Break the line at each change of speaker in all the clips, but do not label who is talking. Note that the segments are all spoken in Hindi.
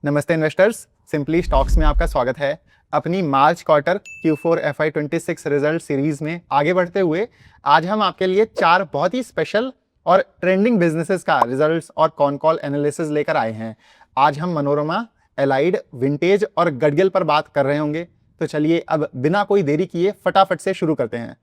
नमस्ते इन्वेस्टर्स, सिंपली स्टॉक्स में आपका स्वागत है। अपनी मार्च quarter Q4 FY26 result series में आगे बढ़ते हुए आज हम आपके लिए 4 बहुत ही स्पेशल और ट्रेंडिंग बिजनेसेस का रिजल्ट्स और कॉन कॉल एनालिसिस लेकर आए हैं। आज हम मनोरमा, एलाइड, विंटेज और गडगिल पर बात कर रहे होंगे। तो चलिए अब बिना कोई देरी किए फटाफट से शुरू करते हैं।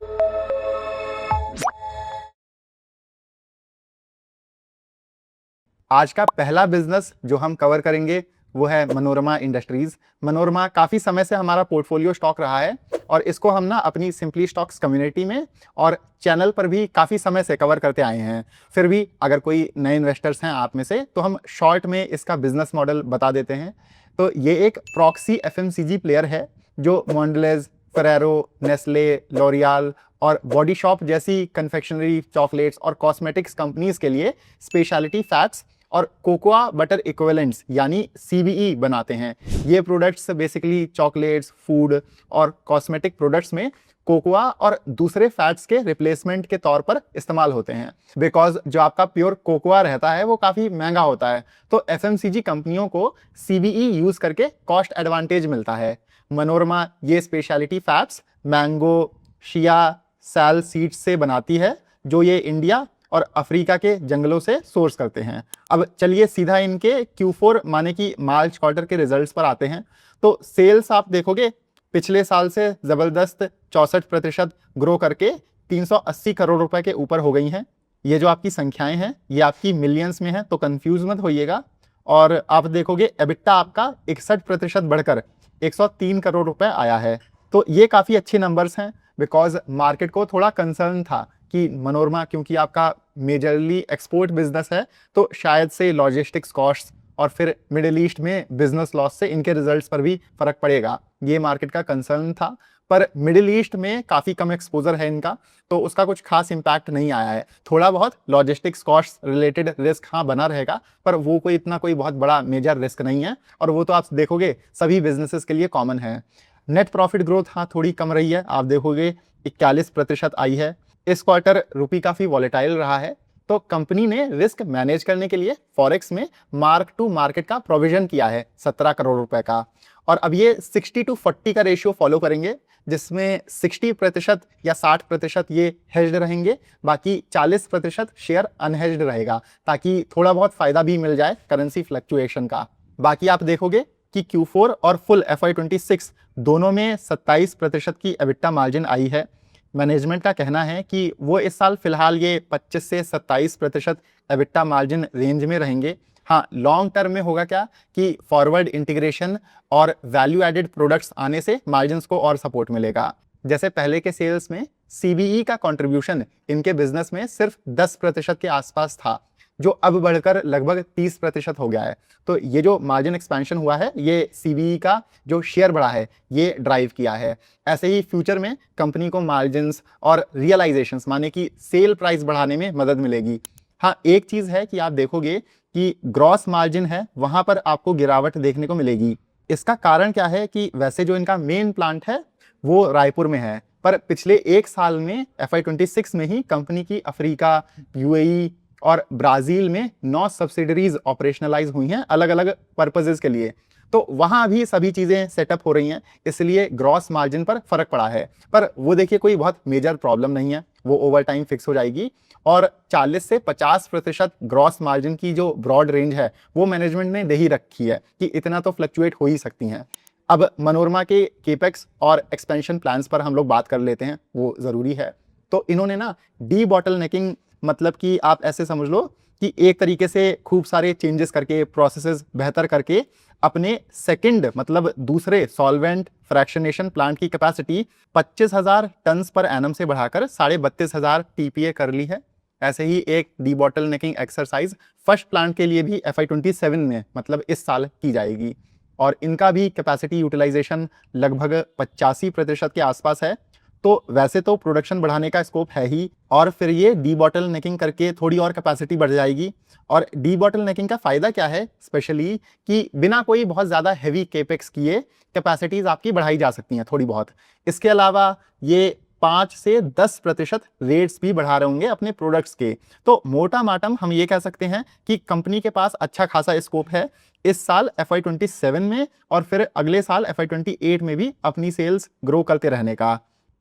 आज का पहला बिजनेस जो हम कवर करेंगे वो है मनोरमा इंडस्ट्रीज। मनोरमा काफी समय से हमारा पोर्टफोलियो स्टॉक रहा है और इसको हम ना अपनी सिंपली स्टॉक्स कम्युनिटी में और चैनल पर भी काफी समय से कवर करते आए हैं। फिर भी अगर कोई नए इन्वेस्टर्स हैं आप में से, तो हम शॉर्ट में इसका बिजनेस मॉडल बता देते हैं। तो ये एक प्रॉक्सी FMCG प्लेयर है जो मॉन्डलेज, फेरेरो, नेस्ले, लॉरियल और बॉडी शॉप जैसी कन्फेक्शनरी, चॉकलेट्स और कॉस्मेटिक्स कंपनीज के लिए स्पेशलिटी फैट्स और कोकोआ बटर इक्विवेलेंट्स यानी CBE बनाते हैं। ये प्रोडक्ट्स बेसिकली चॉकलेट्स, फूड और कॉस्मेटिक प्रोडक्ट्स में कोकोआ और दूसरे फैट्स के रिप्लेसमेंट के तौर पर इस्तेमाल होते हैं। बिकॉज जो आपका प्योर कोकोआ रहता है वो काफ़ी महंगा होता है, तो FMCG कंपनियों को CBE यूज़ करके कॉस्ट एडवांटेज मिलता है। मनोरमा ये स्पेशलिटी फैट्स मैंगो, शिया, सैल सीड्स से बनाती है, जो ये इंडिया और अफ्रीका के जंगलों से सोर्स करते हैं। अब चलिए सीधा इनके Q4 माने कि मार्च क्वार्टर के रिजल्ट्स पर आते हैं। तो सेल्स आप देखोगे पिछले साल से जबरदस्त 64% ग्रो करके 380 करोड़ रुपए के ऊपर हो गई हैं। ये जो आपकी संख्याएं हैं ये आपकी मिलियंस में हैं, तो कंफ्यूज मत होइएगा। और आप देखोगे एबिटा आपका 61% बढ़कर 103 करोड़ रुपए आया है। तो ये काफ़ी अच्छे नंबर्स हैं, बिकॉज मार्केट को थोड़ा कंसर्न था कि मनोरमा क्योंकि आपका मेजरली एक्सपोर्ट बिजनेस है, तो शायद से लॉजिस्टिक्स कॉस्ट और फिर मिडिल ईस्ट में बिजनेस लॉस से इनके रिजल्ट्स पर भी फर्क पड़ेगा, ये मार्केट का कंसर्न था। पर मिडिल ईस्ट में काफ़ी कम एक्सपोजर है इनका, तो उसका कुछ खास इम्पैक्ट नहीं आया है। थोड़ा बहुत लॉजिस्टिक्स कॉस्ट रिलेटेड रिस्क हाँ बना रहेगा, पर वो कोई इतना कोई बहुत बड़ा मेजर रिस्क नहीं है, और वो तो आप देखोगे सभी बिजनेसेस के लिए कॉमन है। नेट प्रॉफिट ग्रोथ हाँ थोड़ी कम रही है, आप देखोगे 41% आई है। इस क्वार्टर रुपी काफी वॉलेटाइल रहा है, तो कंपनी ने रिस्क मैनेज करने के लिए फॉरेक्स में मार्क टू मार्केट का प्रोविजन किया है 17 करोड़ रुपए का। और अब ये 60-40 का रेशियो फॉलो करेंगे, जिसमें 60% या 60% ये हेज्ड रहेंगे, बाकी 40% शेयर अनहेज्ड रहेगा, ताकि थोड़ा बहुत फायदा भी मिल जाए करेंसी फ्लक्चुएशन का। बाकी आप देखोगे कि Q4 और फुल FY26 दोनों में 27% की एबिटा मार्जिन आई है। मैनेजमेंट का कहना है कि वो इस साल फिलहाल ये 25 से 27% एबिटा मार्जिन रेंज में रहेंगे। हाँ, लॉन्ग टर्म में होगा क्या कि फॉरवर्ड इंटीग्रेशन और वैल्यू एडेड प्रोडक्ट्स आने से मार्जिन्स को और सपोर्ट मिलेगा। जैसे पहले के सेल्स में CBE का कंट्रीब्यूशन इनके बिजनेस में सिर्फ 10% के आसपास था, जो अब बढ़कर लगभग 30% हो गया है। तो ये जो मार्जिन एक्सपेंशन हुआ है ये CBE का जो शेयर बढ़ा है ये ड्राइव किया है। ऐसे ही फ्यूचर में कंपनी को मार्जिन्स और रियलाइजेशंस माने कि सेल प्राइस बढ़ाने में मदद मिलेगी। हाँ, एक चीज़ है कि आप देखोगे कि ग्रॉस मार्जिन है वहाँ पर आपको गिरावट देखने को मिलेगी। इसका कारण क्या है कि वैसे जो इनका मेन प्लांट है वो रायपुर में है, पर पिछले एक साल में FY26 में ही कंपनी की अफ्रीका, UAE और ब्राजील में 9 सब्सिडरीज ऑपरेशनलाइज हुई हैं अलग अलग पर्पजेस के लिए। तो वहां भी सभी चीजें सेटअप हो रही हैं, इसलिए ग्रॉस मार्जिन पर फर्क पड़ा है। पर वो देखिए कोई बहुत मेजर प्रॉब्लम नहीं है, वो ओवर टाइम फिक्स हो जाएगी। और 40 से 50% ग्रॉस मार्जिन की जो ब्रॉड रेंज है वो मैनेजमेंट ने दे ही रखी है कि इतना तो फ्लक्चुएट हो ही सकती हैं। अब मनोरमा के केपेक्स और एक्सपेंशन प्लान्स पर हम लोग बात कर लेते हैं, वो ज़रूरी है। तो इन्होंने ना डी बॉटलनेकिंग, मतलब कि आप ऐसे समझ लो कि एक तरीके से खूब सारे चेंजेस करके, प्रोसेसेस बेहतर करके अपने सेकंड मतलब दूसरे सॉल्वेंट फ्रैक्शनेशन प्लांट की कैपेसिटी 25,000 टन्स पर एनम से बढ़ाकर 32,500 TPA कर ली है। ऐसे ही एक डी बॉटलनेकिंग एक्सरसाइज फर्स्ट प्लांट के लिए भी FY27 में मतलब इस साल की जाएगी, और इनका भी कैपेसिटी यूटिलाइजेशन लगभग 85% के आसपास है। तो वैसे तो प्रोडक्शन बढ़ाने का स्कोप है ही, और फिर ये डी बॉटलनेकिंग करके थोड़ी और कैपेसिटी बढ़ जाएगी। और डी बॉटलनेकिंग का फायदा क्या है स्पेशली कि बिना कोई बहुत ज़्यादा हैवी केपेक्स किए कैपेसिटीज़ आपकी बढ़ाई जा सकती हैं थोड़ी बहुत। इसके अलावा ये 5 से 10% रेट्स भी बढ़ा रहे होंगे अपने प्रोडक्ट्स के। तो मोटा माटम हम ये कह सकते हैं कि कंपनी के पास अच्छा खासा स्कोप है इस साल FY27 में और फिर अगले साल FY28 में भी अपनी सेल्स ग्रो करते रहने का।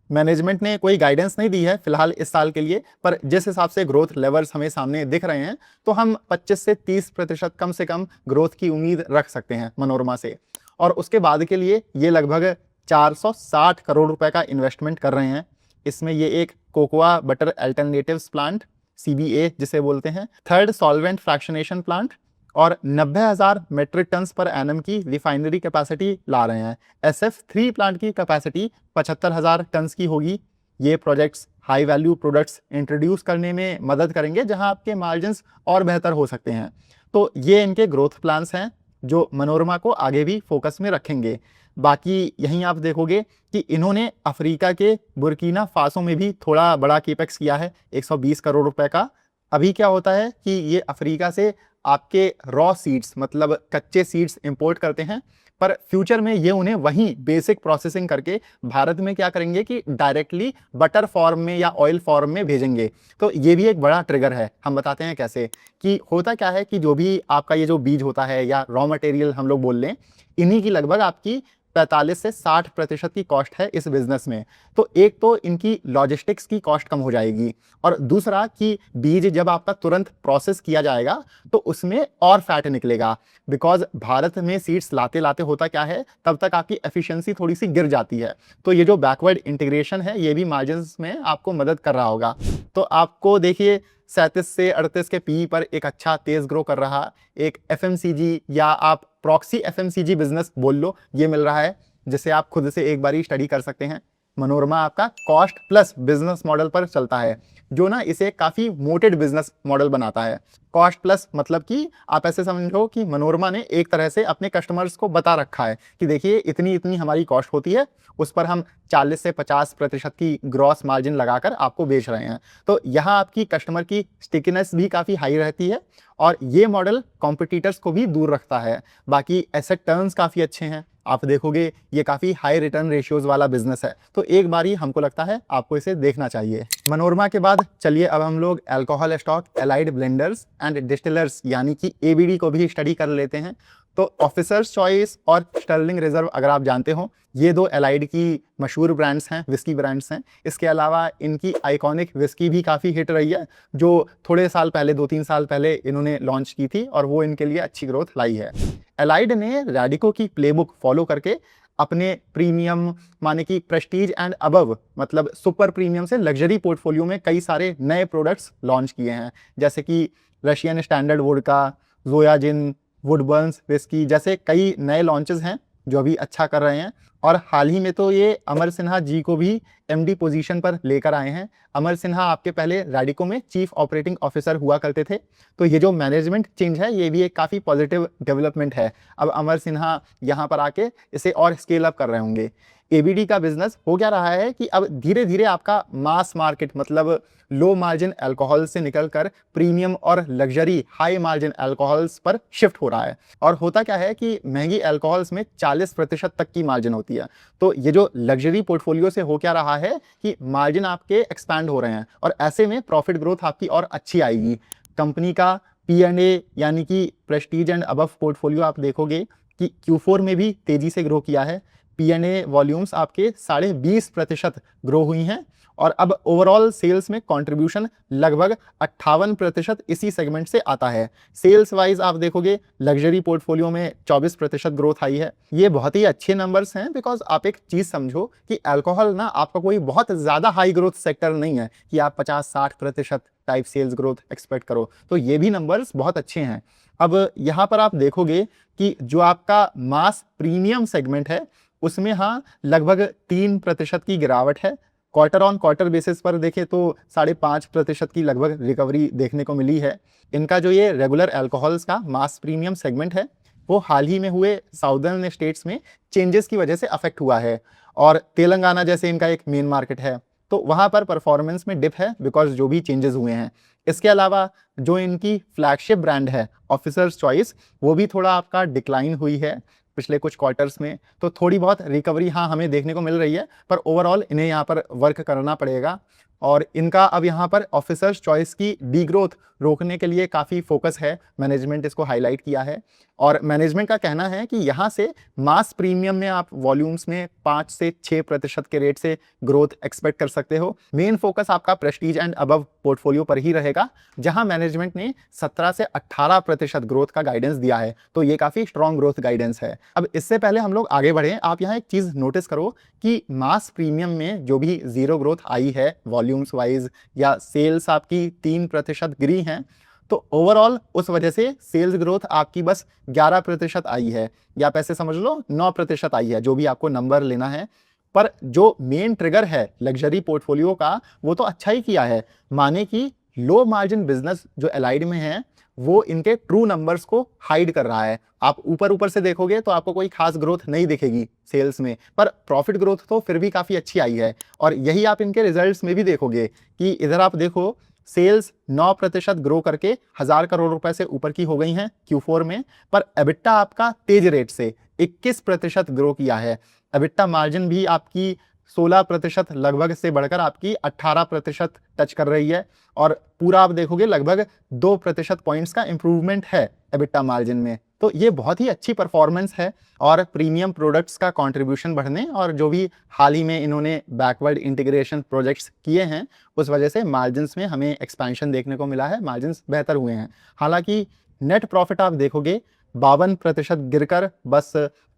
मैनेजमेंट ने कोई गाइडेंस नहीं दी है फिलहाल इस साल के लिए, पर जिस हिसाब से ग्रोथ लेवल्स हमें सामने दिख रहे हैं तो हम 25 से 30% कम से कम ग्रोथ की उम्मीद रख सकते हैं मनोरमा से। और उसके बाद के लिए ये लगभग 460 करोड़ रुपए का इन्वेस्टमेंट कर रहे हैं। इसमें ये एक cocoa butter alternatives plant CBA जिसे बोलते हैं, थर्ड सॉल्वेंट फ्रैक्शनेशन प्लांट और 90,000 मेट्रिक टन्स पर एनम की रिफाइनरी कैपेसिटी ला रहे हैं। SF3 प्लांट की कैपेसिटी 75,000 टन्स की होगी। ये projects high value products introduce करने में मदद करेंगे जहां आपके मार्जिन्स और बेहतर हो सकते हैं। तो ये इनके ग्रोथ प्लान्स हैं जो मनोरमा को आगे भी फोकस में रखेंगे। बाकी यहीं आप देखोगे कि इन्होंने अफ्रीका के बुर्किना फासो में भी थोड़ा बड़ा केपेक्स किया है 120 करोड़ रुपए का। अभी क्या होता है कि ये अफ्रीका से आपके रॉ सीड्स मतलब कच्चे सीड्स इंपोर्ट करते हैं, पर फ्यूचर में ये उन्हें वहीं बेसिक प्रोसेसिंग करके भारत में क्या करेंगे कि डायरेक्टली बटर फॉर्म में या ऑयल फॉर्म में भेजेंगे। तो ये भी एक बड़ा ट्रिगर है। हम बताते हैं कैसे कि होता क्या है कि जो भी आपका ये जो बीज होता है या रॉ मटेरियल हम लोग बोल लें, इन्हीं की लगभग आपकी 45 से 60% की कॉस्ट है इस बिजनेस में। तो एक तो इनकी लॉजिस्टिक्स की कॉस्ट कम हो जाएगी और दूसरा कि बीज जब आपका तुरंत प्रोसेस किया जाएगा तो उसमें और फैट निकलेगा। बिकॉज भारत में सीड्स लाते लाते होता क्या है, तब तक आपकी एफिशिएंसी थोड़ी सी गिर जाती है। तो ये जो बैकवर्ड इंटीग्रेशन है ये भी मार्जिन्स में आपको मदद कर रहा होगा। तो आपको देखिए 37 से 38 के पी पर एक अच्छा तेज ग्रो कर रहा एक FMCG या आप प्रॉक्सी FMCG बिजनेस बोल लो, ये मिल रहा है जिसे आप खुद से एक बारी स्टडी कर सकते हैं। मनोरमा आपका कॉस्ट प्लस बिजनेस मॉडल पर चलता है जो ना इसे काफी मोटेड बिजनेस मॉडल बनाता है। कॉस्ट प्लस मतलब कि आप ऐसे समझो कि मनोरमा ने एक तरह से अपने कस्टमर्स को बता रखा है कि देखिए इतनी इतनी हमारी कॉस्ट होती है, उस पर हम 40 से 50% की ग्रॉस मार्जिन लगाकर आपको बेच रहे हैं। तो यहाँ आपकी कस्टमर की स्टिकीनेस भी काफ़ी हाई रहती है और ये मॉडल कॉम्पिटिटर्स को भी दूर रखता है। बाकी एसेट टर्न्स काफ़ी अच्छे हैं, आप देखोगे ये काफ़ी हाई रिटर्न रेशियोज वाला बिजनेस है। तो एक बारी हमको लगता है आपको इसे देखना चाहिए। मनोरमा के बाद चलिए अब हम लोग alcohol stock, allied blenders and distillers यानी कि ABD को भी स्टडी कर लेते हैं। तो ऑफिसर्स चॉइस और स्टर्लिंग रिजर्व अगर आप जानते हो, ये दो एलाइड की मशहूर ब्रांड्स हैं, विस्की ब्रांड्स हैं। इसके अलावा इनकी आइकॉनिक विस्की भी काफ़ी हिट रही है जो थोड़े साल पहले 2-3 साल पहले इन्होंने लॉन्च की थी और वो इनके लिए अच्छी ग्रोथ लाई है। एलाइड ने रैडिको की प्लेबुक फॉलो करके अपने प्रीमियम माने कि प्रेस्टीज एंड अबव मतलब सुपर प्रीमियम से लग्जरी पोर्टफोलियो में कई सारे नए प्रोडक्ट्स लॉन्च किए हैं, जैसे कि रशियन स्टैंडर्ड वोडका, जोया जिन, वुडबर्न्स विस्की जैसे कई नए लॉन्चेस हैं जो अभी अच्छा कर रहे हैं। और हाल ही में तो ये अमर सिन्हा जी को भी MD पोजीशन पर लेकर आए हैं। अमर सिन्हा आपके पहले रैडिको में चीफ ऑपरेटिंग ऑफिसर हुआ करते थे। तो ये जो मैनेजमेंट चेंज है ये भी एक काफ़ी पॉजिटिव डेवलपमेंट है। अब अमर सिन्हा यहाँ पर आके इसे और स्केल अप कर रहे होंगे। ABD का बिजनेस हो क्या रहा है कि अब धीरे धीरे आपका मास मार्केट मतलब लो मार्जिन अल्कोहल से निकलकर प्रीमियम और लग्जरी हाई मार्जिन अल्कोहल्स पर शिफ्ट हो रहा है। और होता क्या है कि महंगी अल्कोहल्स में 40% तक की मार्जिन होती है। तो ये जो लग्जरी पोर्टफोलियो से हो क्या रहा है कि मार्जिन आपके एक्सपैंड हो रहे हैं और ऐसे में प्रॉफिट ग्रोथ आपकी और अच्छी आएगी। कंपनी का P&A यानी कि प्रेस्टीज एंड अबव पोर्टफोलियो आप देखोगे कि Q4 में भी तेजी से ग्रो किया है। P&A वॉल्यूम्स आपके 20.5% ग्रो हुई हैं और अब ओवरऑल सेल्स में कंट्रीब्यूशन लगभग 58% इसी सेगमेंट से आता है। सेल्स वाइज आप देखोगे लग्जरी पोर्टफोलियो में 24% ग्रोथ आई है। ये बहुत ही अच्छे नंबर्स हैं बिकॉज आप एक चीज़ समझो कि अल्कोहल ना आपका कोई बहुत ज़्यादा हाई ग्रोथ सेक्टर नहीं है कि आप 50-60% टाइप सेल्स ग्रोथ एक्सपेक्ट करो। तो ये भी नंबर्स बहुत अच्छे हैं। अब यहाँ पर आप देखोगे कि जो आपका मास प्रीमियम सेगमेंट है उसमें हाँ लगभग 3% की गिरावट है। क्वार्टर ऑन क्वार्टर बेसिस पर देखें तो 5.5% की लगभग रिकवरी देखने को मिली है। इनका जो ये रेगुलर अल्कोहल्स का मास प्रीमियम सेगमेंट है वो हाल ही में हुए साउदर्न स्टेट्स में चेंजेस की वजह से अफेक्ट हुआ है और तेलंगाना जैसे इनका एक मेन मार्केट है तो वहाँ पर परफॉर्मेंस में डिप है बिकॉज जो भी चेंजेस हुए हैं। इसके अलावा जो इनकी फ्लैगशिप ब्रांड है ऑफिसर्स चॉइस, वो भी थोड़ा आपका डिक्लाइन हुई है पिछले कुछ क्वार्टर्स में। तो थोड़ी बहुत रिकवरी हाँ हमें देखने को मिल रही है, पर ओवरऑल इन्हें यहाँ पर वर्क करना पड़ेगा। और इनका अब यहाँ पर ऑफिसर्स चॉइस की डीग्रोथ रोकने के लिए काफ़ी फोकस है, मैनेजमेंट इसको हाईलाइट किया है। और मैनेजमेंट का कहना है कि यहाँ से मास प्रीमियम में आप वॉल्यूम्स में 5 से 6% के रेट से ग्रोथ एक्सपेक्ट कर सकते हो। मेन फोकस आपका प्रेस्टीज एंड अबव पोर्टफोलियो पर ही रहेगा, जहां मैनेजमेंट ने 17 से 18% ग्रोथ का गाइडेंस दिया है। तो ये काफ़ी स्ट्रॉन्ग ग्रोथ गाइडेंस है। अब इससे पहले हम लोग आगे बढ़ें, आप यहाँ एक चीज़ नोटिस करो कि मास प्रीमियम में जो भी जीरो ग्रोथ आई है वॉल्यूम्स वाइज, या सेल्स आपकी 3% गिरी हैं, तो ओवरऑल उस वजह से सेल्स ग्रोथ आपकी बस 11% आई है, या पैसे समझ लो 9% आई है, जो भी आपको नंबर लेना है। पर जो मेन ट्रिगर है लग्जरी पोर्टफोलियो का, वो तो अच्छा ही किया है। माने कि लो मार्जिन बिजनेस जो एलाइड में है, वो इनके ट्रू नंबर्स को हाइड कर रहा है। आप ऊपर ऊपर से देखोगे तो आपको कोई खास ग्रोथ नहीं दिखेगी सेल्स में, पर प्रॉफिट ग्रोथ तो फिर भी काफ़ी अच्छी आई है। और यही आप इनके रिजल्ट्स में भी देखोगे कि इधर आप देखो, सेल्स 9% ग्रो करके 1000 करोड़ रुपए से ऊपर की हो गई हैं Q4 में, पर एबिटा आपका तेज रेट से 21% ग्रो किया है। एबिटा मार्जिन भी आपकी 16% लगभग से बढ़कर आपकी 18% टच कर रही है, और पूरा आप देखोगे लगभग 2% पॉइंट्स का इंप्रूवमेंट है एबिटा मार्जिन में। तो ये बहुत ही अच्छी परफॉर्मेंस है। और प्रीमियम प्रोडक्ट्स का कंट्रीब्यूशन बढ़ने, और जो भी हाल ही में इन्होंने बैकवर्ड इंटीग्रेशन प्रोजेक्ट्स किए हैं, उस वजह से मार्जिन्स में हमें एक्सपेंशन देखने को मिला है, मार्जिन्स बेहतर हुए हैं। हालांकि नेट प्रॉफिट आप देखोगे 52% गिरकर बस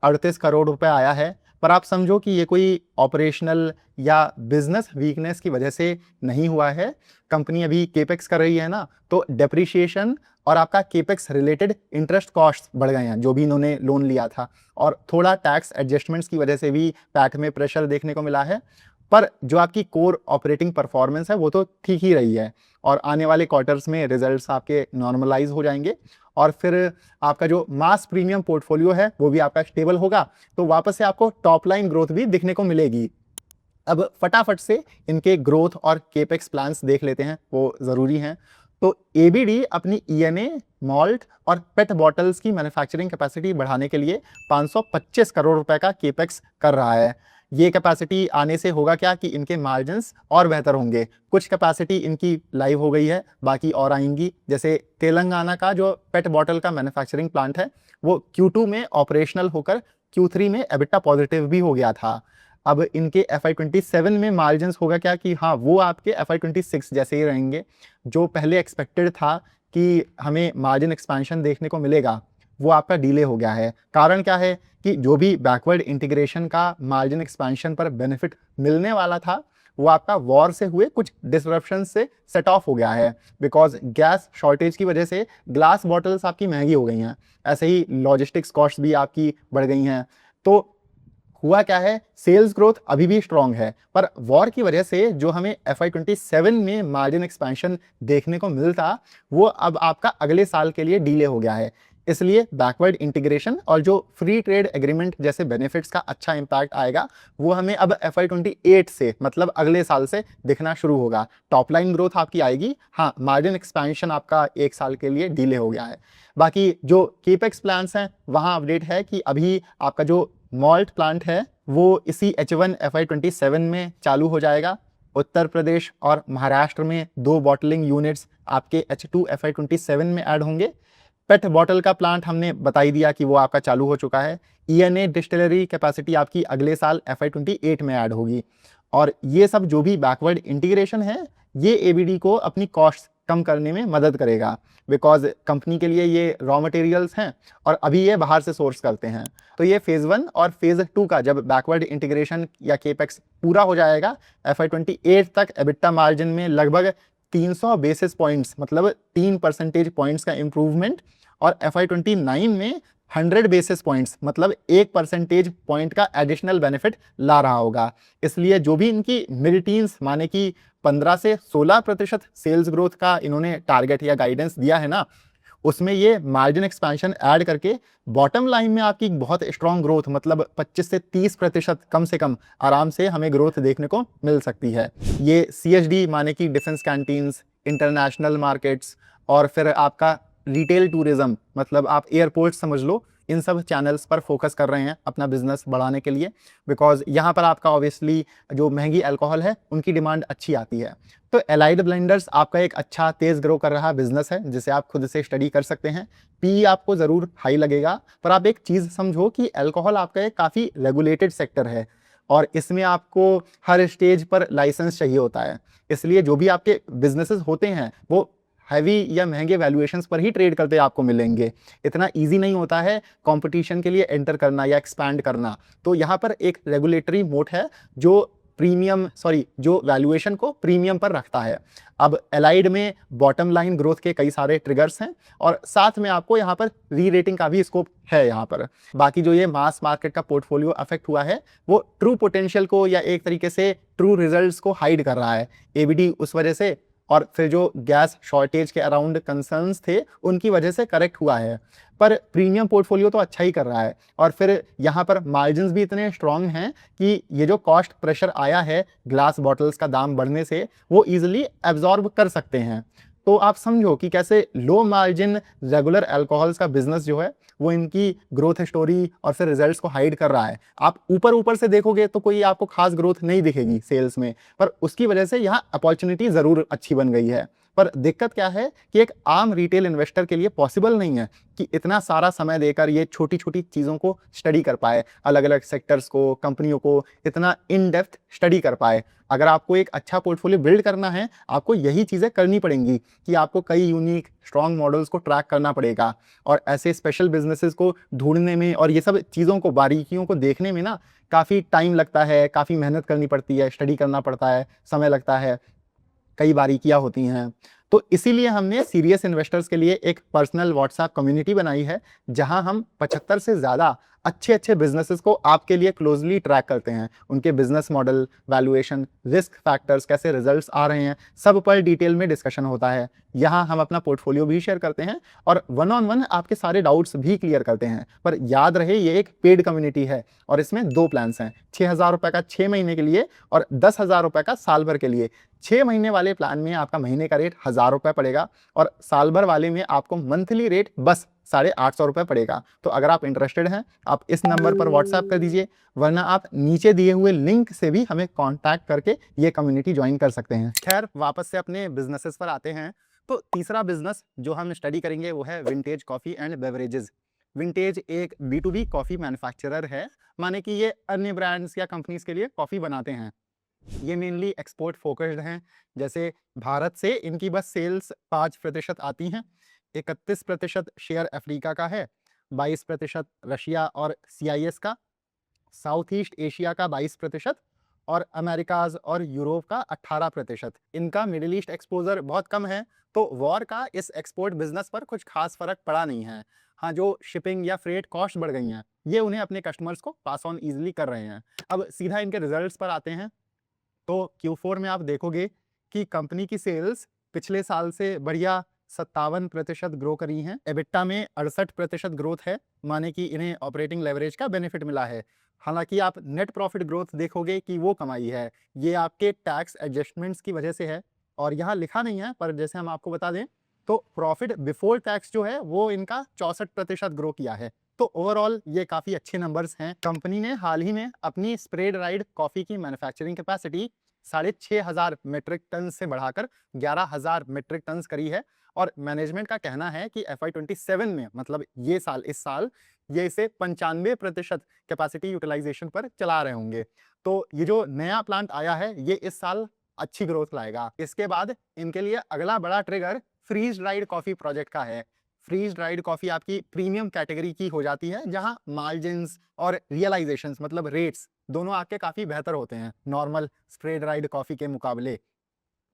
38 करोड़ रुपए आया है। पर आप समझो कि ये कोई ऑपरेशनल या बिजनेस वीकनेस की वजह से नहीं हुआ है। कंपनी अभी केपेक्स कर रही है ना, तो डेप्रिसिएशन और आपका केपेक्स रिलेटेड इंटरेस्ट कॉस्ट बढ़ गए हैं, जो भी इन्होंने लोन लिया था, और थोड़ा टैक्स एडजस्टमेंट्स की वजह से भी पैट में प्रेशर देखने को मिला है। पर जो आपकी कोर ऑपरेटिंग परफॉर्मेंस है वो तो ठीक ही रही है, और आने वाले क्वार्टर्स में रिजल्ट्स आपके नॉर्मलाइज हो जाएंगे, और फिर आपका जो मास प्रीमियम पोर्टफोलियो है वो भी आपका स्टेबल होगा, तो वापस से आपको टॉप लाइन ग्रोथ भी दिखने को मिलेगी। अब फटाफट से इनके ग्रोथ और केपेक्स प्लान्स देख लेते हैं, वो ज़रूरी हैं। तो एबीडी अपनी ईएनए, मॉल्ट और पेट बॉटल्स की मैन्युफैक्चरिंग कैपेसिटी बढ़ाने के लिए 525 करोड़ रुपए का केपेक्स कर रहा है। ये कैपेसिटी आने से होगा क्या कि इनके मार्जिन्स और बेहतर होंगे। कुछ कैपेसिटी इनकी लाइव हो गई है, बाकी और आएंगी। जैसे तेलंगाना का जो पेट बॉटल का मैन्युफैक्चरिंग प्लांट है, वो Q2 में ऑपरेशनल होकर Q3 में एबिटा पॉजिटिव भी हो गया था। अब इनके FY27 में मार्जिन्स होगा क्या कि हाँ, वो आपके FY26 जैसे ही रहेंगे। जो पहले एक्सपेक्टेड था कि हमें मार्जिन एक्सपेंशन देखने को मिलेगा, वो आपका डिले हो गया है। कारण क्या है कि जो भी बैकवर्ड इंटीग्रेशन का मार्जिन एक्सपेंशन पर बेनिफिट मिलने वाला था, वो आपका वॉर से हुए कुछ डिसरप्शन से सेट ऑफ हो गया है। बिकॉज गैस शॉर्टेज की वजह से ग्लास बॉटल्स आपकी महंगी हो गई हैं, ऐसे ही लॉजिस्टिक्स कॉस्ट भी आपकी बढ़ गई हैं। तो हुआ क्या है, सेल्स ग्रोथ अभी भी स्ट्रांग है, पर वॉर की वजह से जो हमें FY27 में मार्जिन एक्सपेंशन देखने को मिलता, वो अब आपका अगले साल के लिए डिले हो गया है। इसलिए बैकवर्ड इंटीग्रेशन और जो फ्री ट्रेड एग्रीमेंट जैसे बेनिफिट्स का अच्छा इंपैक्ट आएगा, वो हमें अब FY28 से, मतलब अगले साल से दिखना शुरू होगा। टॉप लाइन ग्रोथ आपकी आएगी, हाँ, मार्जिन एक्सपेंशन आपका 1 साल के लिए डिले हो गया है। बाकी जो केपेक्स प्लान्स हैं, वहाँ अपडेट है कि अभी आपका जो मॉल्ट प्लांट है वो इसी H1 FY27 में चालू हो जाएगा। उत्तर प्रदेश और महाराष्ट्र में 2 बॉटलिंग यूनिट्स आपके H2 FY27 में ऐड होंगे। पेट बॉटल का प्लांट हमने बता ही दिया कि वो आपका चालू हो चुका है। ईएनए डिस्टिलरी कैपेसिटी आपकी अगले साल FY28 में ऐड होगी। और ये सब जो भी बैकवर्ड इंटीग्रेशन है, ये एबीडी को अपनी कॉस्ट कम करने में मदद करेगा। बिकॉज कंपनी के लिए ये रॉ मटेरियल्स हैं और अभी ये बाहर से सोर्स करते हैं। तो ये फेज़ 1 और फेज़ 2 का जब बैकवर्ड इंटीग्रेशन या केपेक्स पूरा हो जाएगा, FY28 तक एबिटा मार्जिन में लगभग 300 बेसिस पॉइंट्स, मतलब 3 परसेंटेज पॉइंट्स का इंप्रूवमेंट, और FY29 में 100 बेसिस पॉइंट्स, मतलब 1 परसेंटेज पॉइंट का एडिशनल बेनिफिट ला रहा होगा। इसलिए जो भी इनकी मिड टीन्स, माने कि 15 से 16% सेल्स ग्रोथ का इन्होंने टारगेट या गाइडेंस दिया है ना, उसमें ये मार्जिन एक्सपेंशन ऐड करके बॉटम लाइन में आपकी बहुत स्ट्रॉन्ग ग्रोथ, मतलब 25 से 30% कम से कम आराम से हमें ग्रोथ देखने को मिल सकती है। ये CSD माने कि डिफेंस कैंटीन्स, इंटरनेशनल मार्केट्स, और फिर आपका रिटेल टूरिज्म, मतलब आप एयरपोर्ट समझ लो, इन सब चैनल्स पर फोकस कर रहे हैं अपना बिजनेस बढ़ाने के लिए, बिकॉज यहाँ पर आपका ऑब्वियसली जो महंगी अल्कोहल है उनकी डिमांड अच्छी आती है। तो एलाइड ब्लेंडर्स आपका एक अच्छा तेज ग्रो कर रहा बिजनेस है जिसे आप खुद से स्टडी कर सकते हैं। पी आपको जरूर हाई लगेगा, पर आप एक चीज समझो कि अल्कोहल आपका एक काफी रेगुलेटेड सेक्टर है और इसमें आपको हर स्टेज पर लाइसेंस चाहिए होता है। इसलिए जो भी आपके बिजनेसेस होते हैं वो हैवी या महंगे वैल्यूएशंस पर ही ट्रेड करते आपको मिलेंगे। इतना इजी नहीं होता है कंपटीशन के लिए एंटर करना या एक्सपैंड करना। तो यहाँ पर एक रेगुलेटरी मोड है जो जो वैल्यूएशन को प्रीमियम पर रखता है। अब एलाइड में बॉटम लाइन ग्रोथ के कई सारे ट्रिगर्स हैं और साथ में आपको यहाँ पर री रेटिंग का भी स्कोप है। यहाँ पर बाकी जो ये मास मार्केट का पोर्टफोलियो अफेक्ट हुआ है वो ट्रू पोटेंशियल को या एक तरीके से ट्रू रिजल्ट्स को हाइड कर रहा है। एबीडी उस वजह से और फिर जो गैस शॉर्टेज के अराउंड कंसर्न्स थे उनकी वजह से करेक्ट हुआ है, पर प्रीमियम पोर्टफोलियो तो अच्छा ही कर रहा है। और फिर यहाँ पर मार्जिन्स भी इतने स्ट्रांग हैं कि ये जो कॉस्ट प्रेशर आया है ग्लास बॉटल्स का दाम बढ़ने से वो इजीली एब्जॉर्ब कर सकते हैं। तो आप समझो कि कैसे लो मार्जिन रेगुलर अल्कोहल्स का बिजनेस जो है वो इनकी ग्रोथ स्टोरी और फिर रिजल्ट्स को हाइड कर रहा है। आप ऊपर ऊपर से देखोगे तो कोई आपको खास ग्रोथ नहीं दिखेगी सेल्स में, पर उसकी वजह से यहाँ अपॉर्चुनिटी जरूर अच्छी बन गई है। पर दिक्कत क्या है कि एक आम रिटेल इन्वेस्टर के लिए पॉसिबल नहीं है कि इतना सारा समय देकर ये छोटी छोटी चीज़ों को स्टडी कर पाए, अलग अलग सेक्टर्स को, कंपनियों को इतना इन डेप्थ स्टडी कर पाए। अगर आपको एक अच्छा पोर्टफोलियो बिल्ड करना है आपको यही चीज़ें करनी पड़ेंगी कि आपको कई यूनिक स्ट्रॉन्ग मॉडल्स को ट्रैक करना पड़ेगा और ऐसे स्पेशल बिजनेसेस को ढूंढने में और ये सब चीज़ों को, बारीकियों को देखने में ना काफ़ी टाइम लगता है, काफ़ी मेहनत करनी पड़ती है, स्टडी करना पड़ता है, समय लगता है, कई बारीकियां होती हैं। तो इसीलिए हमने सीरियस इन्वेस्टर्स के लिए एक पर्सनल व्हाट्सएप कम्युनिटी बनाई है जहां हम 75 से ज़्यादा अच्छे अच्छे बिजनेसेस को आपके लिए क्लोजली ट्रैक करते हैं। उनके business model, valuation, risk factors, कैसे रिजल्ट्स आ रहे हैं, सब पर डिटेल में डिस्कशन होता है। यहाँ हम अपना पोर्टफोलियो भी शेयर करते हैं और वन ऑन वन आपके सारे डाउट्स भी क्लियर करते हैं। पर याद रहे ये एक पेड कम्युनिटी है और इसमें 2 प्लान्स हैं, 6,000 रुपये का 6 महीने के लिए और 10,000 रुपये का साल भर के लिए। 6 महीने वाले प्लान में आपका महीने का रेट 1,000 रुपये पड़ेगा और साल भर वाले में आपको मंथली रेट बस 850 रुपये पड़ेगा। तो अगर आप इंटरेस्टेड हैं आप इस नंबर पर व्हाट्सएप कर दीजिए, वरना आप नीचे दिए हुए लिंक से भी हमें कांटेक्ट करके ये कम्युनिटी ज्वाइन कर सकते हैं। खैर वापस से अपने बिजनेसेस पर आते हैं। तो तीसरा बिजनेस जो हम स्टडी करेंगे वो है vintage coffee and beverages. Vintage एक B2B कॉफ़ी मैन्युफैक्चरर है, माने कि ये अन्य ब्रांड्स या कंपनीज के लिए कॉफ़ी बनाते हैं। ये मेनली एक्सपोर्ट फोकस्ड हैं। जैसे भारत से इनकी बस सेल्स 5% आती हैं, 31% शेयर अफ्रीका का है, 22% रशिया और CIS का, साउथ ईस्ट एशिया का 22% और अमेरिकाज और यूरोप का 18%। इनका मिडिल ईस्ट एक्सपोजर बहुत कम है, तो वॉर का इस एक्सपोर्ट बिजनेस पर कुछ खास फर्क पड़ा नहीं है। हाँ, जो शिपिंग या फ्रेट कॉस्ट बढ़ गई हैं ये उन्हें अपने कस्टमर्स को पास ऑन ईजिली कर रहे हैं। अब सीधा इनके रिजल्ट्स पर आते हैं। तो Q4 में आप देखोगे कि कंपनी की सेल्स पिछले साल से बढ़िया 57% ग्रो करी हैं। एबिटा में 68% ग्रोथ है, माने कि इन्हें ऑपरेटिंग लेवरेज का बेनिफिट मिला है। हालांकि आप नेट प्रॉफिट ग्रोथ देखोगे कि वो कमाई है, ये आपके टैक्स एडजस्टमेंट्स की वजह से है और यहाँ लिखा नहीं है, पर जैसे हम आपको बता दें तो प्रॉफिट बिफोर टैक्स जो है वो इनका 64% ग्रो किया है। तो ओवरऑल ये काफ़ी अच्छे नंबर्स हैं। कंपनी ने हाल ही में अपनी स्प्रे ड्राइड कॉफ़ी की मैन्युफैक्चरिंग कैपेसिटी 6,500 मेट्रिक टन से बढ़ाकर 11,000 मेट्रिक टन करी है और मैनेजमेंट का कहना है कि FY27 में, मतलब ये साल, इस साल ये इसे 95% कैपेसिटी यूटिलाइजेशन पर चला रहे होंगे। तो ये जो नया प्लांट आया है ये इस साल अच्छी ग्रोथ लाएगा। इसके बाद इनके लिए अगला बड़ा trigger freeze dried coffee project का है। फ्रीज ड्राइड कॉफ़ी आपकी प्रीमियम कैटेगरी की हो जाती है जहां मार्जिन्स और रियलाइजेशंस, मतलब रेट्स, दोनों आपके काफ़ी बेहतर होते हैं नॉर्मल स्प्रे ड्राइड कॉफ़ी के मुकाबले।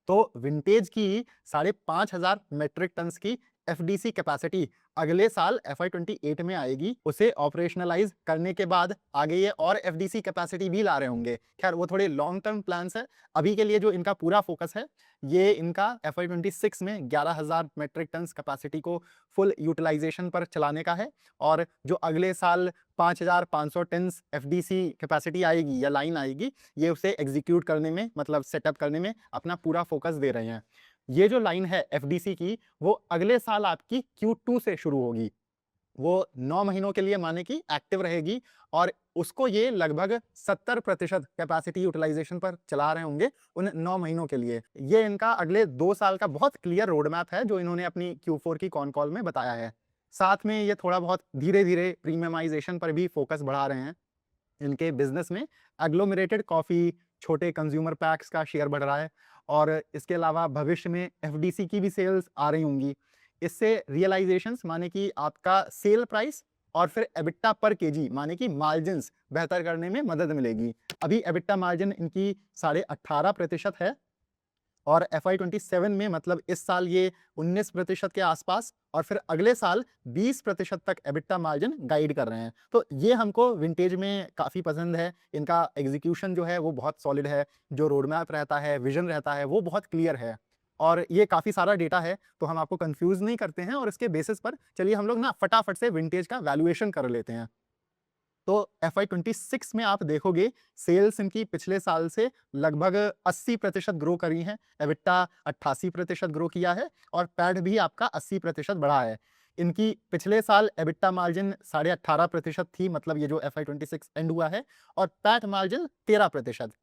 तो विंटेज की 5,500 मेट्रिक टन की FDC कैपेसिटी अगले साल FY28 में आएगी। उसे ऑपरेशनलाइज करने के बाद आगे ये और FDC कैपेसिटी भी ला रहे होंगे। खैर वो थोड़े लॉन्ग टर्म प्लान्स है। अभी के लिए जो इनका पूरा फोकस है ये इनका FY26 में 11,000 मेट्रिक टन कैपेसिटी को फुल यूटिलाइजेशन पर चलाने का है और जो अगले साल 5,500 टन FDC कैपेसिटी आएगी या लाइन आएगी ये उसे एग्जीक्यूट करने में, मतलब सेटअप करने में अपना पूरा फोकस दे रहे हैं। ये जो लाइन है एफडीसी की, वो अगले साल आपकी Q2 से शुरू होगी। वो 9 महीनों के लिए माने कि एक्टिव रहेगी और उसको ये लगभग 70% कैपेसिटी यूटिलाइजेशन पर चला रहे होंगे उन 9 महीनों के लिए। ये इनका अगले 2 साल का बहुत क्लियर रोड मैप है जो इन्होंने अपनी Q4 की कॉन कॉल में बताया है। साथ में ये थोड़ा बहुत धीरे-धीरे प्रीमियमाइजेशन पर भी फोकस बढ़ा रहे हैं। इनके बिजनेस में एग्लोमरेटेड कॉफी, छोटे कंज्यूमर पैक्स का शेयर बढ़ रहा है और इसके अलावा भविष्य में एफडीसी की भी सेल्स आ रही होंगी। इससे रियलाइजेशंस माने कि आपका सेल प्राइस और फिर एबिट्टा पर केजी माने कि मार्जिन्स बेहतर करने में मदद मिलेगी। अभी एबिट्टा मार्जिन इनकी 18.5% है और FY27 में मतलब इस साल ये 19% के आसपास और फिर अगले साल 20% तक एबिट्टा मार्जिन गाइड कर रहे हैं। तो ये हमको विंटेज में काफ़ी पसंद है। इनका एग्जीक्यूशन जो है वो बहुत सॉलिड है, जो रोड मैप रहता है, विजन रहता है, वो बहुत क्लियर है और ये काफ़ी सारा डेटा है, तो हम आपको कंफ्यूज नहीं करते हैं और इसके बेसिस पर चलिए हम लोग ना फटाफट से विंटेज का वैल्यूएशन कर लेते हैं। तो FY26 में आप देखोगे सेल्स इनकी पिछले साल से लगभग 80% ग्रो करी है, एबिट्टा 88% ग्रो किया है और पैट भी आपका 80% बढ़ा है। इनकी पिछले साल एबिट्टा मार्जिन 18.5% थी, मतलब ये जो FY26 एंड हुआ है, और पैट मार्जिन 13%।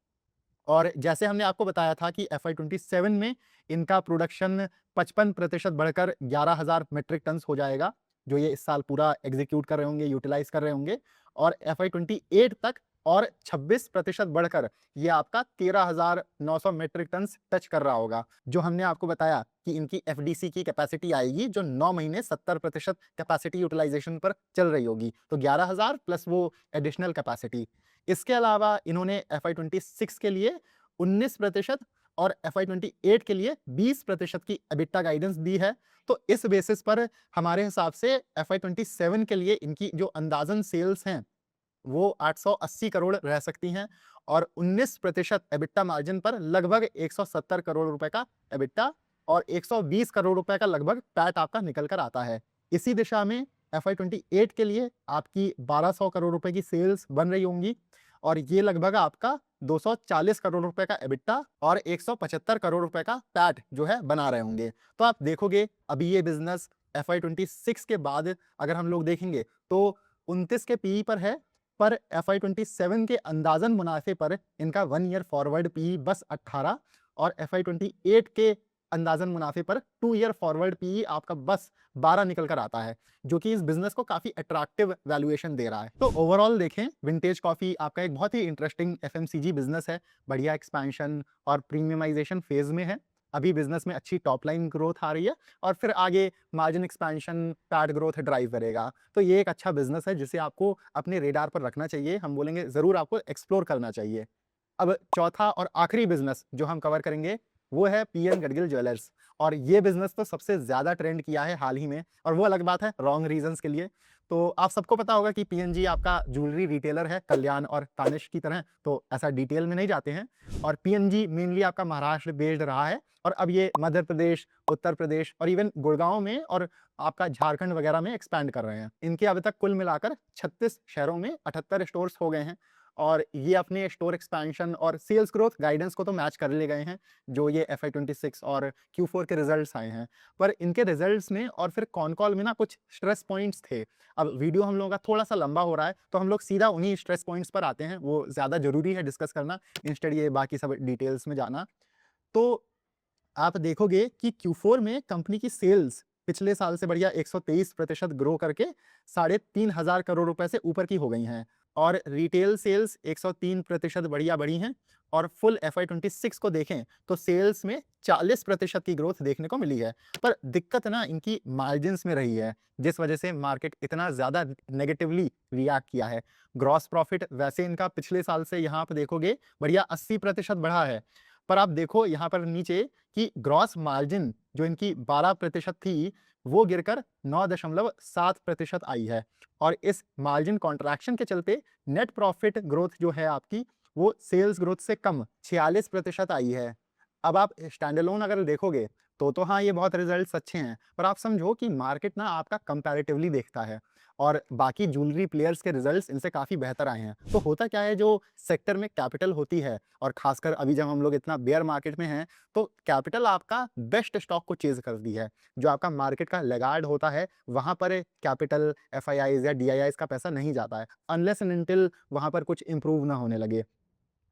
और जैसे हमने आपको बताया था कि FY27 में इनका प्रोडक्शन 55% बढ़कर 11,000 मेट्रिक टन हो जाएगा, जो ये इस साल पूरा एग्जीक्यूट कर रहे होंगे, यूटिलाइज कर रहे होंगे और FY28 तक और 26% बढ़कर ये आपका 13,900 मेट्रिक टन टच कर रहा होगा। जो हमने आपको बताया कि इनकी एफडीसी की कैपेसिटी आएगी जो 9 महीने 70% कैपेसिटी यूटिलाइजेशन पर चल रही होगी, तो 11,000 प्लस वो एडिशनल कैपेसिटी। इसके अलावा इन्होंने FY26 के लिए 19% और FY28 के लिए 20% की एबिट्टा गाइडेंस दी है। तो इस बेसिस पर हमारे हिसाब से FY27 के लिए इनकी जो अंदाजन सेल्स हैं वो 880 करोड़ रह सकती हैं और 19% एबिट्टा मार्जिन पर लगभग 170 करोड़ रुपए का एबिट्टा और 120 करोड़ रुपए का लगभग पैट आपका निकल कर आता है। इसी दिशा में FY28 के लिए आपकी 1200 करोड़ रुपए की सेल्स बन रही होंगी और ये लगभग आपका 240 करोड़ रुपए का एबिट्टा और 175 करोड़ रुपए का पैट जो है बना रहे होंगे। तो आप देखोगे अभी ये बिजनेस FY26 के बाद अगर हम लोग देखेंगे तो 29 के पीई पर है, पर FY27 के अंदाजन मुनाफे पर इनका 1 ईयर फॉरवर्ड पीई बस 18 और FY28 के अंदाजन मुनाफे पर 2 ईयर फॉरवर्ड पीई आपका बस 12 निकल कर आता है, जो कि इस बिजनेस को काफी अट्रैक्टिव वैल्यूएशन दे रहा है। तो ओवरऑल देखें विंटेज कॉफी आपका एक बहुत ही इंटरेस्टिंग FMCG बिजनेस है, बढ़िया एक्सपेंशन और प्रीमियमाइजेशन फेज में है। अभी बिजनेस में अच्छी टॉप लाइन ग्रोथ आ रही है और फिर आगे margin expansion, PAT growth drive करेगा। तो ये एक अच्छा बिजनेस है जिसे आपको अपने रेडार पर रखना चाहिए, हम बोलेंगे जरूर आपको एक्सप्लोर करना चाहिए। अब चौथा और आखिरी बिजनेस जो हम कवर करेंगे वो है PN गडगिल ज्वेलर्स, और ये बिजनेस तो सबसे ज्यादा ट्रेंड किया है हाल ही में, और वो अलग बात है रॉन्ग रीजंस के लिए। तो आप सबको पता होगा कि PNG आपका ज्वेलरी रिटेलर है कल्याण और तानिश की तरह, तो ऐसा डिटेल में नहीं जाते हैं। और PNG मेनली आपका महाराष्ट्र बेस्ड रहा है और अब ये मध्य प्रदेश, उत्तर प्रदेश और इवन गुड़गांव में और आपका झारखंड वगैरह में एक्सपैंड कर रहे हैं। इनके अब तक कुल मिलाकर 36 शहरों में 78 स्टोर्स हो गए हैं और ये अपने स्टोर एक्सपेंशन और सेल्स ग्रोथ गाइडेंस को तो मैच कर ले गए हैं जो ये FY26 और Q4 के रिजल्ट्स आए हैं। पर इनके रिजल्ट्स में और फिर कॉन कॉल में ना कुछ स्ट्रेस पॉइंट्स थे। अब वीडियो हम लोगों का थोड़ा सा लंबा हो रहा है तो हम लोग सीधा उन्हीं स्ट्रेस पॉइंट्स पर आते हैं, वो ज़्यादा जरूरी है डिस्कस करना, इंस्टेड ये बाकी सब डिटेल्स में जाना। तो आप देखोगे कि Q4 में कंपनी की सेल्स पिछले साल से बढ़िया 123% ग्रो करके 3,500 करोड़ रुपए से ऊपर की हो गई हैं और रिटेल सेल्स 103% बढ़िया बढ़ी हैं और फुल FY26 को देखें तो सेल्स में 40% की ग्रोथ देखने को मिली है। पर दिक्कत ना इनकी मार्जिन्स में रही है, जिस वजह से मार्केट इतना ज्यादा नेगेटिवली रिएक्ट किया है। ग्रॉस प्रॉफिट वैसे इनका पिछले साल से यहाँ पर देखोगे बढ़िया 80% बढ़ा है, पर आप देखो यहाँ पर नीचे कि ग्रॉस मार्जिन जो इनकी 12% थी वो गिरकर 9.7% आई है और इस मार्जिन कॉन्ट्रैक्शन के चलते नेट प्रॉफिट ग्रोथ जो है आपकी वो सेल्स ग्रोथ से कम 46% आई है। अब आप स्टैंडअलोन अगर देखोगे तो हाँ ये बहुत रिजल्ट्स अच्छे हैं, पर आप समझो कि मार्केट ना आपका कंपैरेटिवली देखता है और बाकी ज्वेलरी प्लेयर्स के रिजल्ट्स इनसे काफ़ी बेहतर आए हैं। तो होता क्या है, जो सेक्टर में कैपिटल होती है और खासकर अभी जब हम लोग इतना बेयर मार्केट में हैं, तो कैपिटल आपका बेस्ट स्टॉक को चेज़ करती है। जो आपका मार्केट का लैगार्ड होता है, वहाँ पर कैपिटल, एफआईआईज़ या डीआईआईज़ का पैसा नहीं जाता है, अनलेस एंड अनटिल वहाँ पर कुछ इम्प्रूव ना होने लगे।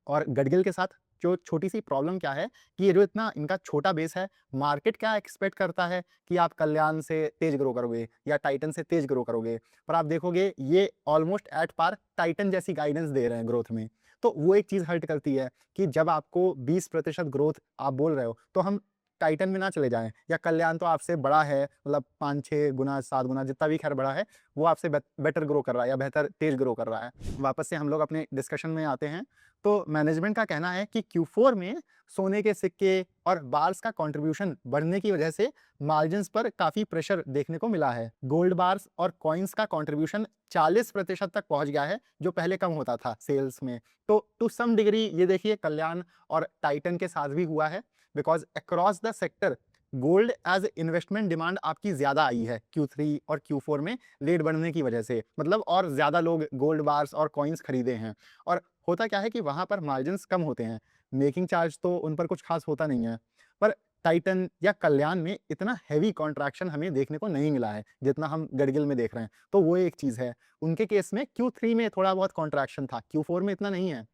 और गडगिल के साथ जो छोटी-सी प्रॉब्लम क्या है कि ये जो इतना इनका छोटा बेस है, मार्केट क्या एक्सपेक्ट करता है कि आप कल्याण से तेज़ ग्रो करोगे या टाइटन से तेज़ ग्रो करोगे। पर आप देखोगे ये ऑलमोस्ट एट पार टाइटन जैसी गाइडेंस दे रहे हैं ग्रोथ में। तो वो एक चीज़ हर्ट करती है कि जब आपको 20% ग्रोथ आप बोल रहे हो, तो हम टाइटन में ना चले जाएँ, या कल्याण तो आपसे बड़ा है, मतलब 5-6 गुना, 7 गुना जितना भी खैर बड़ा है, वो आपसे बेटर ग्रो कर रहा है या बेहतर तेज़ ग्रो कर रहा है। वापस से हम लोग अपने डिस्कशन में आते हैं। तो मैनेजमेंट का कहना है कि Q4 में सोने के सिक्के और बार्स का कंट्रीब्यूशन बढ़ने की वजह से मार्जिन्स पर काफ़ी प्रेशर देखने को मिला है। गोल्ड बार्स और कॉइन्स का कंट्रीब्यूशन 40% तक पहुंच गया है, जो पहले कम होता था सेल्स में। तो टू सम डिग्री ये देखिए कल्याण और टाइटन के साथ भी हुआ है, because across the sector gold as investment demand आपकी ज़्यादा आई है Q3 और Q4 में रेट बढ़ने की वजह से, मतलब और ज़्यादा लोग गोल्ड बार्स और कॉइन्स खरीदे हैं। और होता क्या है कि वहाँ पर मार्जिन्स कम होते हैं, मेकिंग चार्ज तो उन पर कुछ खास होता नहीं है। पर टाइटन या कल्याण में इतना हैवी कॉन्ट्रैक्शन हमें देखने को नहीं मिला है जितना हम गडगिल में देख रहे हैं। तो वो एक चीज़ है। उनके केस में Q3 में थोड़ा बहुत कॉन्ट्रैक्शन था, Q4 में इतना नहीं है।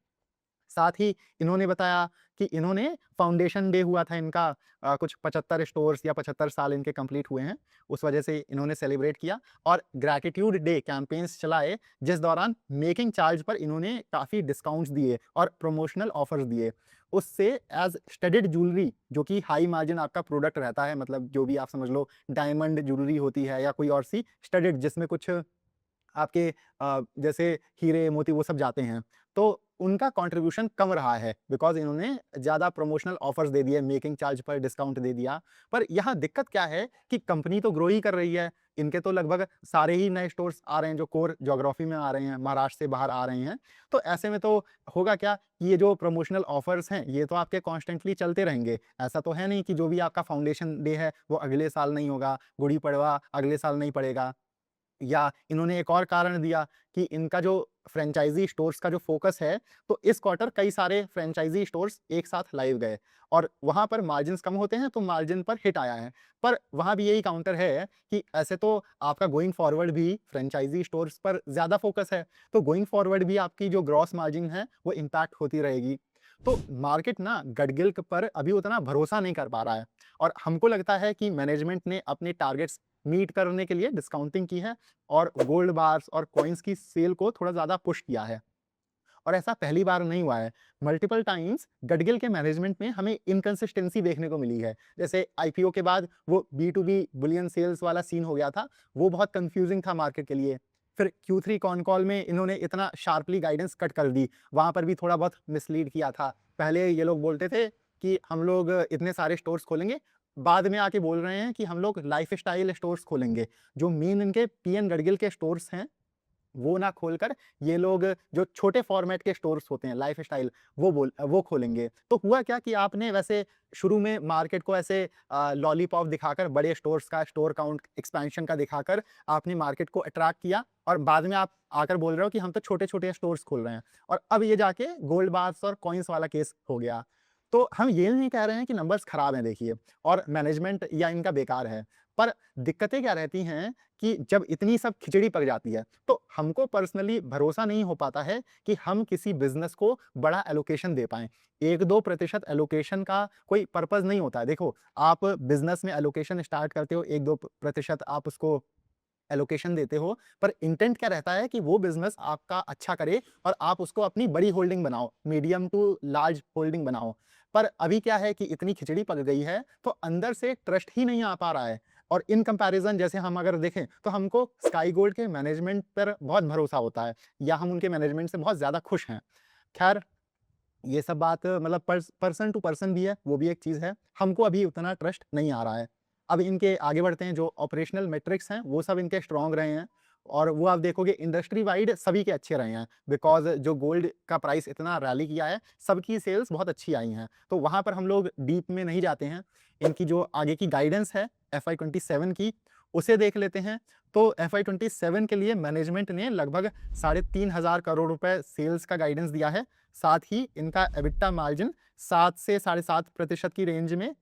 साथ ही इन्होंने बताया कि इन्होंने फाउंडेशन डे हुआ था इनका, कुछ 75 स्टोर्स या 75 साल इनके कंप्लीट हुए हैं, उस वजह से इन्होंने सेलिब्रेट किया और ग्रैटिट्यूड डे कैंपेन्स चलाए, जिस दौरान मेकिंग चार्ज पर इन्होंने काफ़ी डिस्काउंट्स दिए और प्रमोशनल ऑफर्स दिए। उससे एज स्टडीड ज्वेलरी, जो कि हाई मार्जिन आपका प्रोडक्ट रहता है, मतलब जो भी आप समझ लो डायमंड ज्वेलरी होती है या कोई और सी स्टडीड जिसमें कुछ आपके जैसे हीरे मोती वो सब जाते हैं, तो उनका कंट्रीब्यूशन कम रहा है, बिकॉज़ इन्होंने ज़्यादा प्रमोशनल ऑफर्स दे दिए, मेकिंग चार्ज पर डिस्काउंट दे दिया। पर यहाँ दिक्कत क्या है कि कंपनी तो ग्रो ही कर रही है, इनके तो लगभग सारे ही नए स्टोर्स आ रहे हैं जो कोर ज्योग्राफी में आ रहे हैं, महाराष्ट्र से बाहर आ रहे हैं। तो ऐसे में तो होगा क्या कि ये जो प्रमोशनल ऑफर्स हैं, ये तो आपके कॉन्स्टेंटली चलते रहेंगे। ऐसा तो है नहीं कि जो भी आपका फाउंडेशन डे है, वो अगले साल नहीं होगा, गुड़ी पड़वा अगले साल नहीं पड़ेगा। या इन्होंने एक और कारण दिया कि इनका जो फ्रेंचाइजी स्टोर्स का जो फोकस है, तो इस क्वार्टर कई सारे फ्रेंचाइजी स्टोर्स एक साथ लाइव गए और वहाँ पर मार्जिन्स कम होते हैं, तो मार्जिन पर हिट आया है। पर वहाँ भी यही काउंटर है कि ऐसे तो आपका गोइंग फॉरवर्ड भी फ्रेंचाइजी स्टोर्स पर ज़्यादा फोकस है, तो गोइंग फॉरवर्ड भी आपकी जो ग्रॉस मार्जिन है, वो इम्पैक्ट होती रहेगी। तो मार्केट ना गडगिल पर अभी उतना भरोसा नहीं कर पा रहा है और हमको लगता है कि मैनेजमेंट ने अपने टारगेट्स मीट करने के लिए डिस्काउंटिंग की है और गोल्ड बार्स और कॉइन्स की सेल को थोड़ा ज़्यादा पुश किया है। और ऐसा पहली बार नहीं हुआ है, मल्टीपल टाइम्स गडगिल के मैनेजमेंट में हमें इनकंसिस्टेंसी देखने को मिली है। जैसे आईपीओ के बाद वो B2B बुलियन सेल्स वाला सीन हो गया था, वो बहुत कंफ्यूजिंग था मार्केट के लिए। फिर Q3 कॉन कॉल में इन्होंने इतना शार्पली गाइडेंस कट कर दी, वहाँ पर भी थोड़ा बहुत मिसलीड किया था। पहले ये लोग बोलते थे कि हम लोग इतने सारे स्टोर्स खोलेंगे, बाद में आके बोल रहे हैं कि हम लोग लाइफस्टाइल स्टोर्स खोलेंगे। जो मेन इनके पीएन गडगिल के स्टोर्स हैं, वो ना खोलकर ये लोग जो छोटे फॉर्मेट के स्टोर्स होते हैं लाइफस्टाइल, वो खोलेंगे। तो हुआ क्या कि आपने वैसे शुरू में मार्केट को ऐसे लॉलीपॉप दिखाकर, बड़े स्टोर्स का स्टोर काउंट एक्सपेंशन का दिखाकर आपने मार्केट को अट्रैक्ट किया और बाद में आप आकर बोल रहे हो कि हम तो छोटे-छोटे स्टोर्स खोल रहे हैं और अब ये जाके गोल्ड बार्स और कॉइन्स वाला केस हो गया। तो हम ये नहीं कह रहे हैं कि नंबर्स खराब हैं देखिए और मैनेजमेंट या इनका बेकार है। पर दिक्कतें क्या रहती हैं कि जब इतनी सब खिचड़ी पक जाती है, तो हमको पर्सनली भरोसा नहीं हो पाता है कि हम किसी बिज़नेस को बड़ा एलोकेशन दे पाएँ। 1-2% एलोकेशन का कोई पर्पज़ नहीं होता है। देखो, आप बिज़नेस में एलोकेशन स्टार्ट करते हो, 1-2% आप उसको एलोकेशन देते हो, पर इंटेंट क्या रहता है कि वो बिज़नेस आपका अच्छा करे और आप उसको अपनी बड़ी होल्डिंग बनाओ, मीडियम टू लार्ज होल्डिंग बनाओ। पर अभी क्या है कि इतनी खिचड़ी पक गई है, तो अंदर से ट्रस्ट ही नहीं आ पा रहा है और इन कंपैरिज़न जैसे हम अगर देखें, तो हमको स्काई गोल्ड के मैनेजमेंट पर बहुत भरोसा होता है या हम उनके मैनेजमेंट से बहुत ज़्यादा खुश हैं। ख़ैर, ये सब बात मतलब पर्सन टू पर्सन भी है, वो भी एक चीज़ है। हमको अभी उतना ट्रस्ट नहीं आ रहा है। अब इनके आगे बढ़ते हैं, जो ऑपरेशनल मेट्रिक्स हैं, वो सब इनके स्ट्रॉन्ग रहे हैं और वो आप देखोगे इंडस्ट्री वाइड सभी के अच्छे रहे हैं, बिकॉज़ जो गोल्ड का प्राइस इतना रैली किया है, सबकी सेल्स बहुत अच्छी आई हैं। तो वहाँ पर हम लोग डीप में नहीं जाते हैं। इनकी जो आगे की गाइडेंस है FY 27 की, उसे देख लेते हैं। तो FY27 के लिए मैनेजमेंट ने लगभग 3,500 करोड़ रुपए सेल्स का गाइडेंस दिया है। साथ ही इनका एबिटा मार्जिन 7 से 7.5% की रेंज में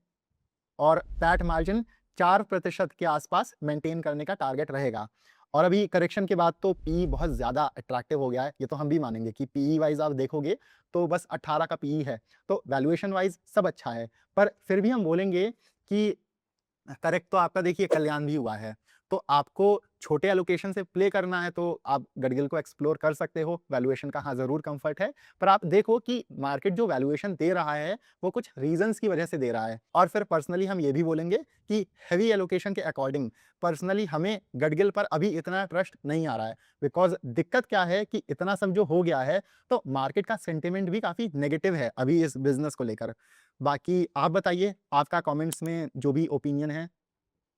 और पैट मार्जिन 4% के आसपास मेंटेन करने का टारगेट रहेगा। और अभी करेक्शन के बाद तो पीई बहुत ज़्यादा अट्रैक्टिव हो गया है, ये तो हम भी मानेंगे कि पीई वाइज आप देखोगे तो बस 18 का पीई है, तो वैल्यूएशन वाइज सब अच्छा है। पर फिर भी हम बोलेंगे कि करेक्ट तो आपका देखिए कल्याण भी हुआ है, तो आपको छोटे एलोकेशन से प्ले करना है तो आप गडगिल को एक्सप्लोर कर सकते हो। वैल्यूएशन का हाँ ज़रूर कंफर्ट है, पर आप देखो कि मार्केट जो वैल्यूएशन दे रहा है वो कुछ रीजंस की वजह से दे रहा है। और फिर पर्सनली हम ये भी बोलेंगे कि हैवी एलोकेशन के अकॉर्डिंग पर्सनली हमें गडगिल पर अभी इतना ट्रस्ट नहीं आ रहा है। बिकॉज दिक्कत क्या है कि इतना सब जो हो गया है तो मार्केट का सेंटिमेंट भी काफ़ी नेगेटिव है अभी इस बिजनेस को लेकर। बाकी आप बताइए, आपका कमेंट्स में जो भी ओपिनियन है,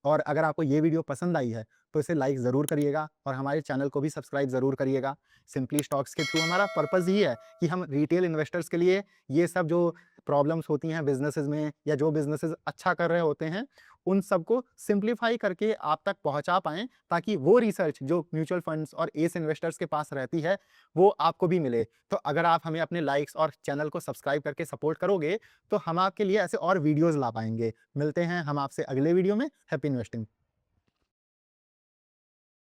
और अगर आपको ये वीडियो पसंद आई है तो इसे लाइक ज़रूर करिएगा और हमारे चैनल को भी सब्सक्राइब ज़रूर करिएगा। सिंपली स्टॉक्स के थ्रू हमारा पर्पज़ ही है कि हम रिटेल इन्वेस्टर्स के लिए ये सब जो प्रॉब्लम्स होती हैं बिजनेसेस में, या जो बिजनेसेस अच्छा कर रहे होते हैं, उन सबको सिंप्लीफाई करके आप तक पहुंचा पाएं, ताकि वो रिसर्च जो म्यूचुअल फंड्स और एस इन्वेस्टर्स के पास रहती है वो आपको भी मिले। तो अगर आप हमें अपने लाइक्स और चैनल को सब्सक्राइब करके सपोर्ट करोगे तो हम आपके लिए ऐसे और वीडियोज़ ला पाएंगे। मिलते हैं हम आपसे अगले वीडियो में। Happy investing.